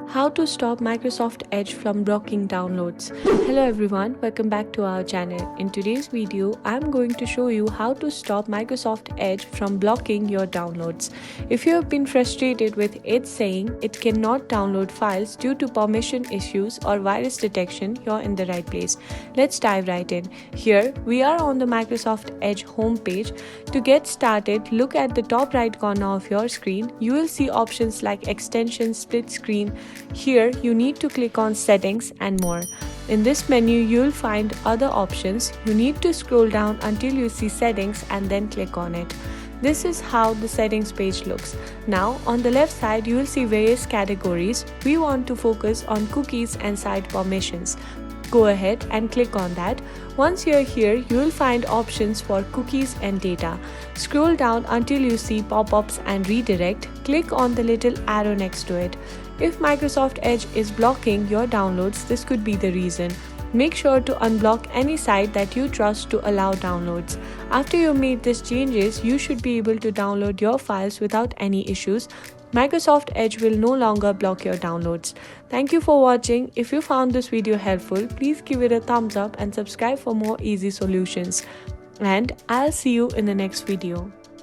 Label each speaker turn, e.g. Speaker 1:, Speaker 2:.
Speaker 1: How to stop Microsoft Edge from blocking downloads. Hello everyone, welcome back to our channel. In today's video, I'm going to show you how to stop Microsoft Edge from blocking your downloads. If you have been frustrated with Edge saying it cannot download files due to permission issues or virus detection, you're in the right place. Let's dive right in. Here, we are on the Microsoft Edge homepage. To get started, look at the top right corner of your screen. You will see options like extensions, split screen. Here, you need to click on settings and more. In this menu, you'll find other options. You need to scroll down until you see settings and then click on it. This is how the settings page looks. Now, on the left side, you will see various categories. We want to focus on cookies and site permissions. Go ahead and click on that. Once you're here, you will find options for cookies and data. Scroll down until you see pop-ups and redirect. Click on the little arrow next to it. If Microsoft Edge is blocking your downloads, this could be the reason. Make sure to unblock any site that you trust to allow downloads. After you made these changes, you should be able to download your files without any issues. Microsoft Edge will no longer block your downloads. Thank you for watching. If you found this video helpful, please give it a thumbs up and subscribe for more easy solutions. And I'll see you in the next video.